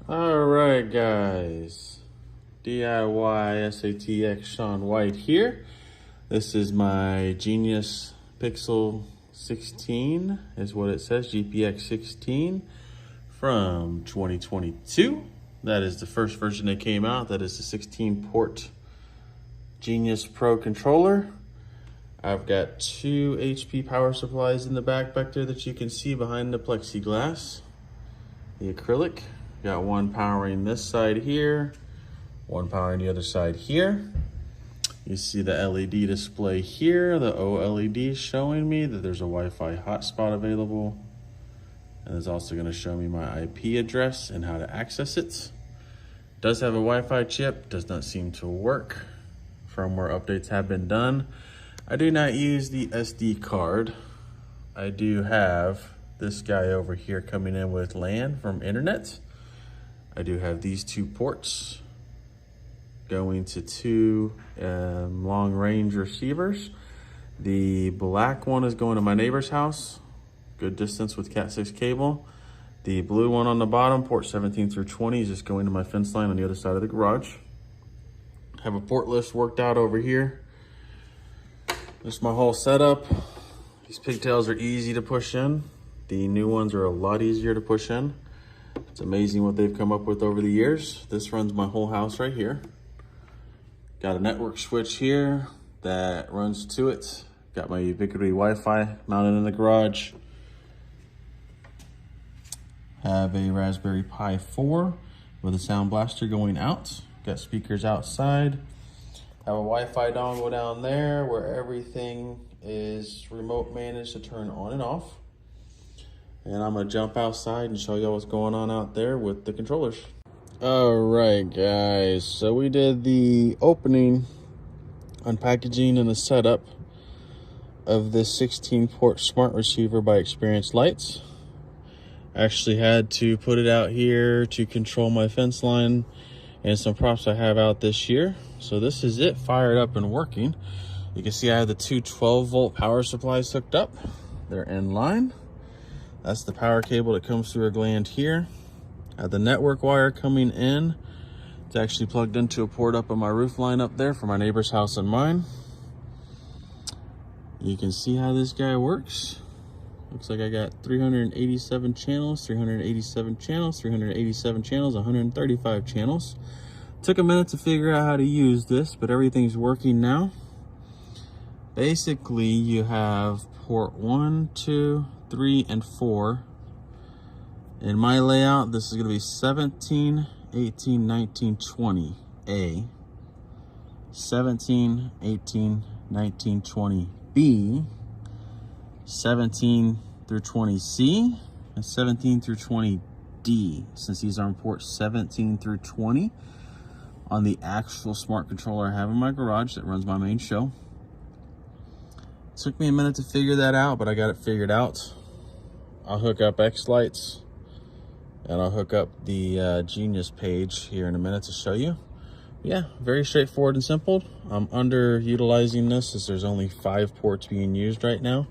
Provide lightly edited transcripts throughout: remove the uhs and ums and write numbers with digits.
All right, guys. DIY SATX Sean White here. This is my Genius Pixel 16, is what it says, GPX 16 from 2022. That is the first version that came out. That is the 16 port Genius Pro controller. I've got 2 HP power supplies in the back there that you can see behind the plexiglass, the acrylic. Got one powering this side here, one powering the other side here. You see the LED display here, the OLED showing me that there's a Wi-Fi hotspot available. And it's also gonna show me my IP address and how to access it. Does have a Wi-Fi chip, does not seem to work. Firmware updates have been done. I do not use the SD card. I do have this guy over here coming in with LAN from internet. I do have these 2 ports going to 2 long range receivers. The black one is going to my neighbor's house, good distance with Cat 6 cable. The blue one on the bottom, port 17 through 20, is just going to my fence line on the other side of the garage. Have a port list worked out over here. This is my whole setup. These pigtails are easy to push in. The new ones are a lot easier to push in. It's amazing what they've come up with over the years. This runs my whole house right here. Got a network switch here that runs to it. Got my Ubiquiti Wi-Fi mounted in the garage. Have a Raspberry Pi 4 with a sound blaster going out. Got speakers outside. Have a Wi-Fi dongle down there where everything is remote managed to turn on and off. And I'm gonna jump outside and show y'all what's going on out there with the controllers. All right, guys, so we did the opening, unpackaging, and the setup of this 16 port smart receiver by Experience Lights. Actually had to put it out here to control my fence line and some props I have out this year. So this is it, fired up and working. You can see I have the 2 12-volt power supplies hooked up. They're in line. That's the power cable that comes through a gland here. I have the network wire coming in. It's actually plugged into a port up on my roof line up there for my neighbor's house and mine. You can see how this guy works. Looks like I got 387 channels, 387 channels, 387 channels, 135 channels. Took a minute to figure out how to use this, but everything's working now. Basically, you have port 1, 2, 3, and 4. In my layout, this is going to be 17, 18, 19, 20 A, 17, 18, 19, 20 B, 17 through 20 C, and 17 through 20 D, since these are on port 17 through 20 on the actual smart controller I have in my garage that runs my main show. Took me a minute to figure that out, but I got it figured out. I'll hook up X lights and I'll hook up the Genius page here in a minute to show you. Yeah, very straightforward and simple. I'm underutilizing this as there's only 5 ports being used right now.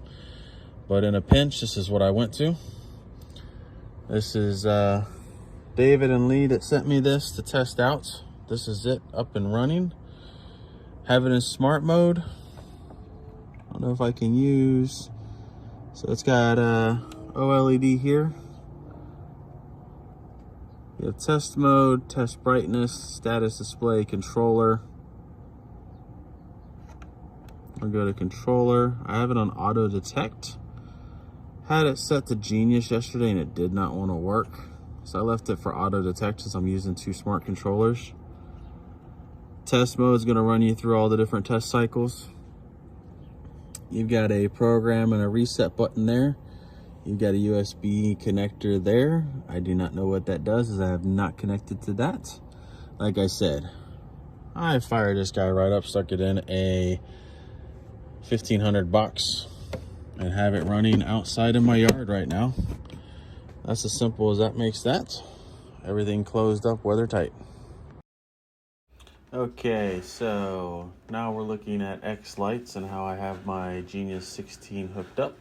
But in a pinch, this is what I went to. This is David and Lee that sent me this to test out. This is it, up and running. Have it in smart mode. I don't know if I can use, so it's got OLED here. You have test mode, test brightness, status display, controller. I'll go to controller. I have it on auto detect. Had it set to Genius yesterday and it did not want to work. So I left it for auto detect since I'm using 2 smart controllers. Test mode is going to run you through all the different test cycles. You've got a program and a reset button there. You've got a USB connector there. I do not know what that does as I have not connected to that. Like I said, I fired this guy right up, stuck it in a 1500 box and have it running outside in my yard right now. That's as simple as that makes that. Everything closed up, weather tight. Okay, so now we're looking at X lights and how I have my Genius 16 hooked up.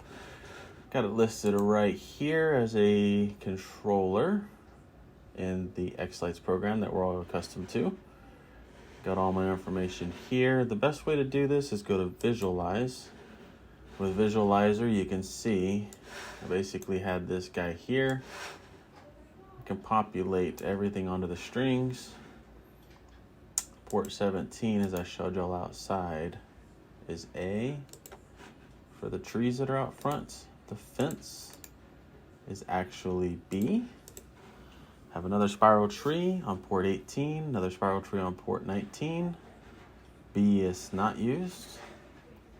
Got it listed right here as a controller. in the X-Lights program that we're all accustomed to. Got all my information here. The best way to do this is go to Visualize. With Visualizer, you can see I basically had this guy here. I can populate everything onto the strings. Port 17, as I showed y'all outside, is A for the trees that are out front. The fence is actually B. Have another spiral tree on port 18, another spiral tree on port 19. B is not used.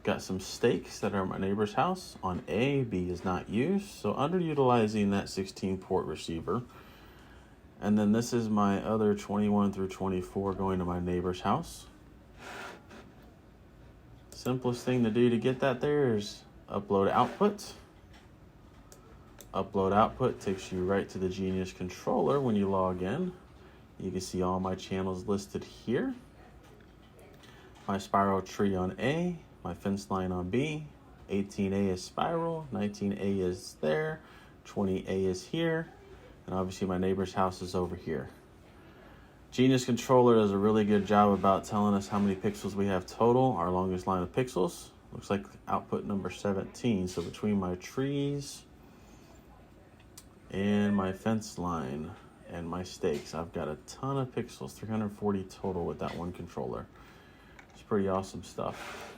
Got some stakes that are at my neighbor's house on A. B is not used, so underutilizing that 16 port receiver. And then this is my other 21 through 24 going to my neighbor's house. Simplest thing to do to get that there is upload output. Upload output takes you right to the Genius controller when you log in. You can see all my channels listed here. My spiral tree on A, my fence line on B, 18A is spiral, 19A is there, 20A is here, and obviously my neighbor's house is over here. Genius controller does a really good job about telling us how many pixels we have total, our longest line of pixels. Looks like output number 17, so between my trees and my fence line and my stakes, I've got a ton of pixels, 340 total with that one controller. It's pretty awesome stuff.